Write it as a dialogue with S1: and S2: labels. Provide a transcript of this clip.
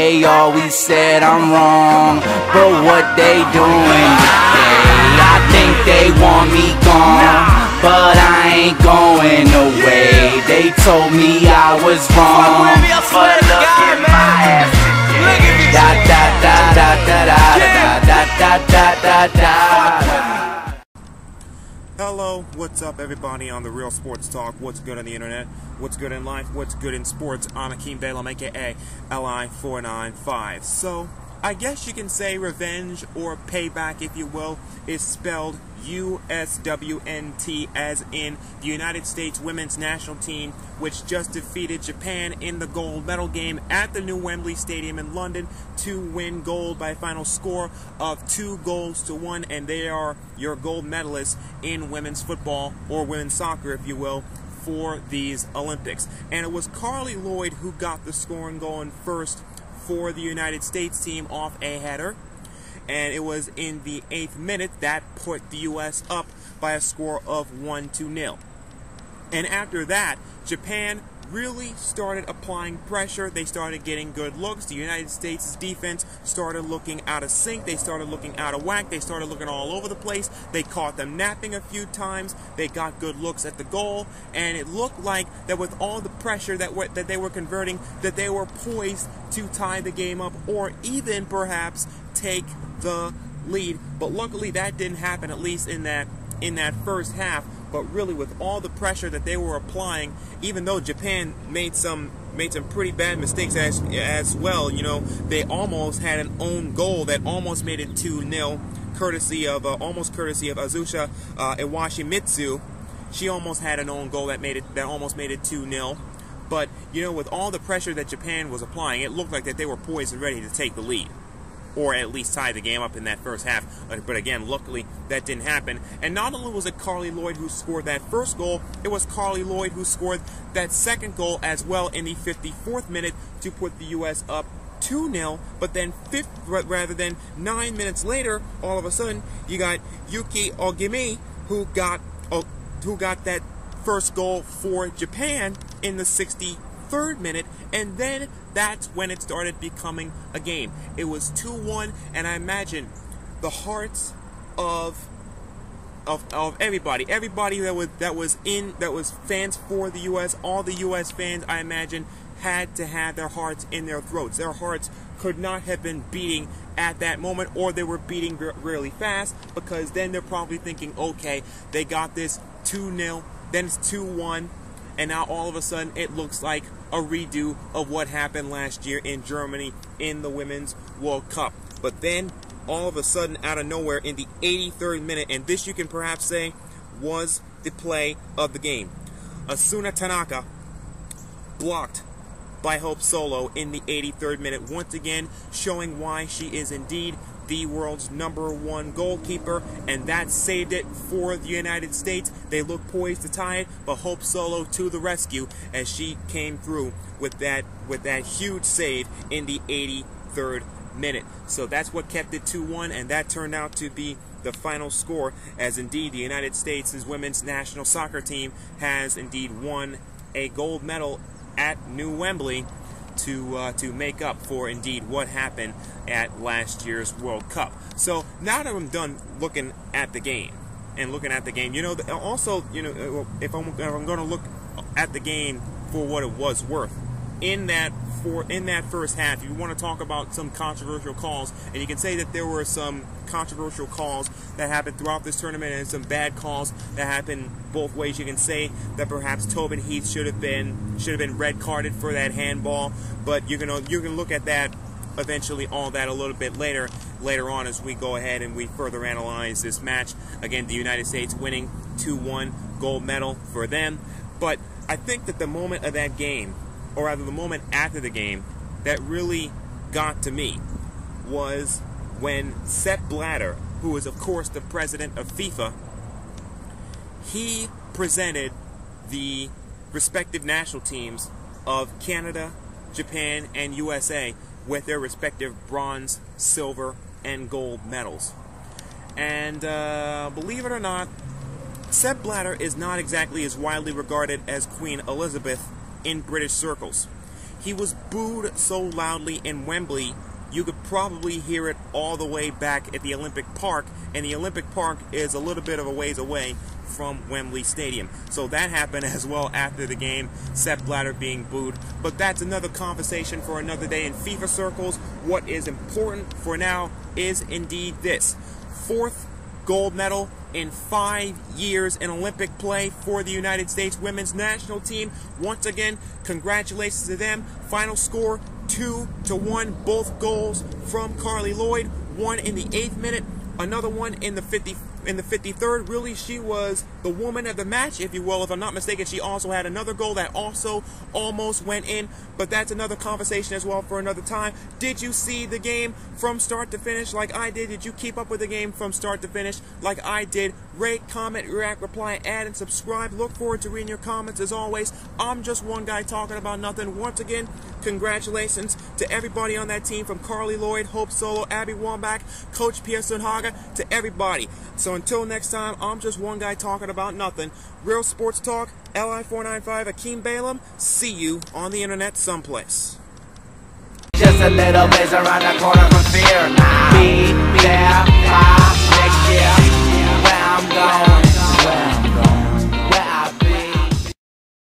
S1: they always said I'm wrong, but what they doing today? I think they want me gone, but I ain't going away. They told me I was wrong, but look at my ass today. Da da da da da da da da da da da.
S2: Hello, what's up everybody on the Real Sports Talk? What's good on the internet? What's good in life? What's good in sports? I'm Akeem Balaam, aka LI495. So, I guess you can say revenge or payback, if you will, is spelled USWNT, as in the United States Women's National Team, which just defeated Japan in the gold medal game at the new Wembley Stadium in London to win gold by a final score of 2-1, and they are your gold medalists in women's football, or women's soccer, if you will, for these Olympics. And it was Carly Lloyd who got the scoring going first for the United States team off a header, and it was in the 8th minute that put the U.S. up by a score of 1-0. And after that, Japan really started applying pressure. They started getting good looks. The United States' defense started looking out of sync. They started looking out of whack. They started looking all over the place. They caught them napping a few times. They got good looks at the goal, and it looked like that with all the pressure that they were converting, that they were poised to tie the game up or even perhaps take the lead. But luckily that didn't happen, at least in that first half. But really, with all the pressure that they were applying, even though Japan made some pretty bad mistakes as well, you know, they almost had an own goal that almost made it 2-0, courtesy of Azusha Iwashimitsu. She almost had an own goal that almost made it 2-0. But you know, with all the pressure that Japan was applying, it looked like that they were poised and ready to take the lead, or at least tie the game up in that first half. But again, luckily, that didn't happen. And not only was it Carly Lloyd who scored that first goal, it was Carly Lloyd who scored that second goal as well in the 54th minute to put the U.S. up 2-0. But then, rather than 9 minutes later, all of a sudden, you got Yuki Ogimi who got that first goal for Japan in the 63rd minute, and then that's when it started becoming a game. It was 2-1, and I imagine the hearts of everybody that was fans for the U.S., all the U.S. fans, I imagine, had to have their hearts in their throats. Their hearts could not have been beating at that moment, or they were beating really fast, because then they're probably thinking, okay, they got this 2-0, then it's 2-1, and now all of a sudden it looks like a redo of what happened last year in Germany in the Women's World Cup. But then, all of a sudden, out of nowhere, in the 83rd minute, and this you can perhaps say was the play of the game, Asuna Tanaka blocked by Hope Solo in the 83rd minute, once again showing why she is indeed the world's #1 goalkeeper, and that saved it for the United States. They looked poised to tie it, but Hope Solo to the rescue as she came through with that huge save in the 83rd minute. So that's what kept it 2-1, and that turned out to be the final score, as indeed the United States' women's national soccer team has indeed won a gold medal at New Wembley to make up for indeed what happened at last year's World Cup. So now that I'm done looking at the game, you know, also, you know, if I'm going to look at the game for what it was worth, in that first half, you want to talk about some controversial calls, and you can say that there were some controversial calls that happened throughout this tournament and some bad calls that happened both ways. You can say that perhaps Tobin Heath should have been red carded for that handball, but you're gonna look at that eventually, all that a little bit later on as we go ahead and we further analyze this match. Again, the United States winning 2-1, gold medal for them. But I think that the moment of that game, or rather the moment after the game, that really got to me was when Sepp Blatter, who is of course the president of FIFA, he presented the respective national teams of Canada, Japan, and USA with their respective bronze, silver, and gold medals. And believe it or not, Sepp Blatter is not exactly as widely regarded as Queen Elizabeth in British circles. He was booed so loudly in Wembley, you could probably hear it all the way back at the Olympic Park, and the Olympic Park is a little bit of a ways away from Wembley Stadium. So that happened as well after the game, Sepp Blatter being booed. But that's another conversation for another day in FIFA circles. What is important for now is indeed this: 4th gold medal in 5 years in Olympic play for the United States women's national team. Once again, congratulations to them. Final score 2-1, both goals from Carly Lloyd. One in the 8th minute, another one in the 53rd. Really, she was the woman of the match, if you will. If I'm not mistaken, she also had another goal that also almost went in, but that's another conversation as well for another time. Did you see the game from start to finish like I did? Did you keep up with the game from start to finish like I did? Rate, comment, react, reply, add, and subscribe. Look forward to reading your comments as always. I'm just one guy talking about nothing. Once again, congratulations to everybody on that team, from Carly Lloyd, Hope Solo, Abby Wambach, Coach Pierre Sundhagen, to everybody. So until next time, I'm just one guy talking about nothing. Real Sports Talk, LI495, Akeem Balaam. See you on the internet someplace.
S1: Just a little bit around the corner from fear. Be there.